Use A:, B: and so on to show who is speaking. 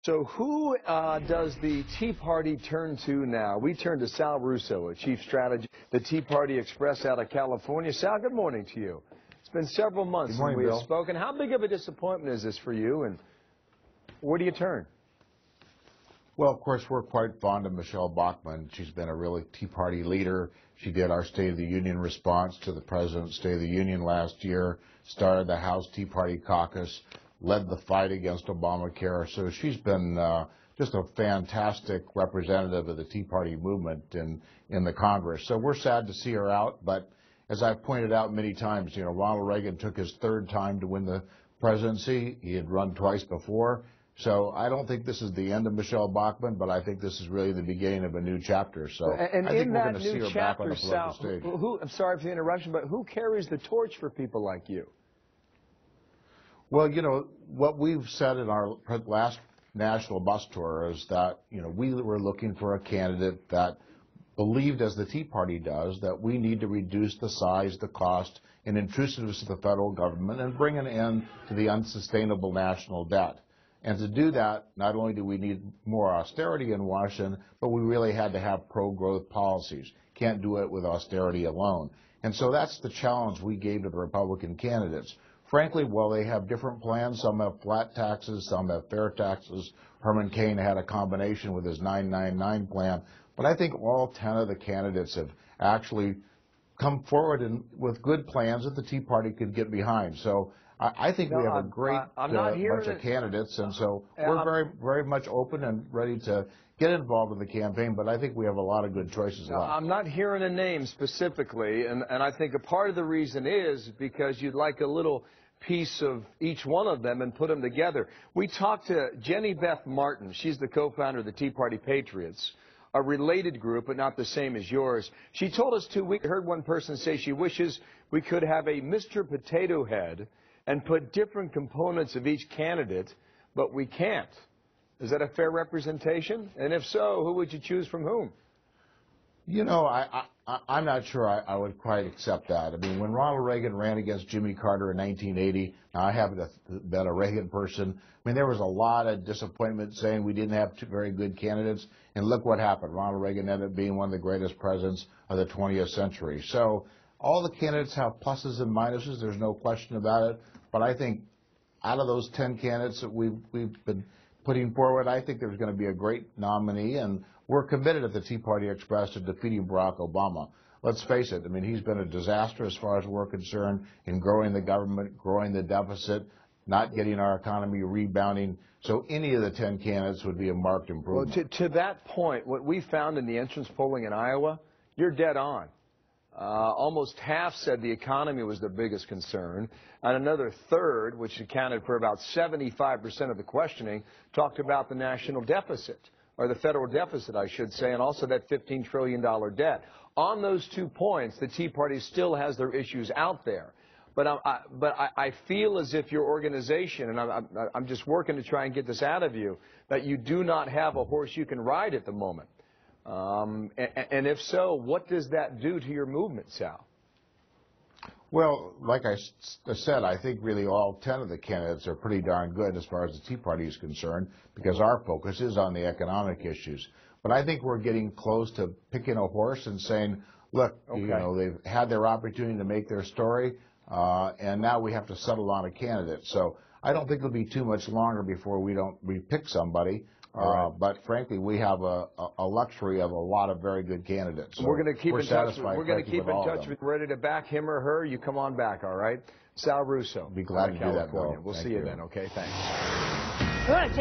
A: So who does the Tea Party turn to now? We turn to Sal Russo, a chief strategist, the Tea Party Express out of California. Sal, good morning to you. It's been several months since we have spoken. How big of a disappointment is this for you, and where do you turn?
B: Well, of course, we're quite fond of Michelle Bachmann. She's been a really Tea Party leader. She did our State of the Union response to the President's State of the Union last year, started the House Tea Party caucus, led the fight against Obamacare. So she's been just a fantastic representative of the Tea Party movement in the Congress. So we're sad to see her out, but as I've pointed out many times, you know, Ronald Reagan took his third time to win the presidency. He had run twice before. So I don't think this is the end of Michelle Bachmann, but I think this is really the beginning of a new chapter. So
A: and
B: I think
A: in
B: we're
A: that
B: going to see
A: new
B: her back on
A: chapter,
B: the political stage.
A: I'm sorry for the interruption, but who carries the torch for people like you?
B: Well, you know, what we've said in our last national bus tour is that, you know, we were looking for a candidate that believed, as the Tea Party does, that we need to reduce the size, the cost, and intrusiveness of the federal government and bring an end to the unsustainable national debt. And to do that, not only do we need more austerity in Washington, but we really had to have pro-growth policies. Can't do it with austerity alone. And so that's the challenge we gave to the Republican candidates. Frankly, while they have different plans, some have flat taxes, some have fair taxes. Herman Cain had a combination with his 999 plan. But I think all 10 of the candidates have actually come forward with good plans that the Tea Party could get behind. So I think we have a great bunch of candidates, and so we're very much open and ready to get involved in the campaign, but I think we have a lot of good choices left.
A: I'm not hearing a name specifically, and I think a part of the reason is because you'd like a little piece of each one of them and put them together. We talked to Jenny Beth Martin. She's the co-founder of the Tea Party Patriots, a related group, but not the same as yours. She told us 2 weeks, I heard one person say she wishes we could have a Mr. Potato Head and put different components of each candidate, but we can't. Is that a fair representation? And if so, who would you choose from whom?
B: You know, I'm not sure I would quite accept that. I mean, when Ronald Reagan ran against Jimmy Carter in 1980, now I haven't been a Reagan person. I mean, there was a lot of disappointment saying we didn't have two very good candidates, and look what happened. Ronald Reagan ended up being one of the greatest presidents of the 20th century. So all the candidates have pluses and minuses. There's no question about it. But I think out of those 10 candidates that we've been putting forward, I think there's going to be a great nominee, and we're committed at the Tea Party Express to defeating Barack Obama. Let's face it, I mean, he's been a disaster as far as we're concerned in growing the government, growing the deficit, not getting our economy rebounding. So any of the 10 candidates would be a marked improvement.
A: Well, to that point, what we found in the entrance polling in Iowa, you're dead on. Almost half said the economy was their biggest concern, and another third, which accounted for about 75% of the questioning, talked about the national deficit, or the federal deficit, I should say, and also that $15 trillion debt. On those 2 points, the Tea Party still has their issues out there. But I feel as if your organization, and I'm just working to try and get this out of you, that you do not have a horse you can ride at the moment. And if so, what does that do to your movement, Sal?
B: Well, like I said, I think really all 10 of the candidates are pretty darn good as far as the Tea Party is concerned, because our focus is on the economic issues. But I think we're getting close to picking a horse and saying, look, you know, they've had their opportunity to make their story, and now we have to settle on a candidate. So I don't think it'll be too much longer before we pick somebody. But frankly, we have a luxury of a lot of very good candidates. So
A: we're going to keep in touch.
B: We're going to keep in touch
A: with ready to back him or her. You come on back, all right? Sal Russo.
B: Be glad to do that, Bill.
A: We'll see you then. Okay, thanks.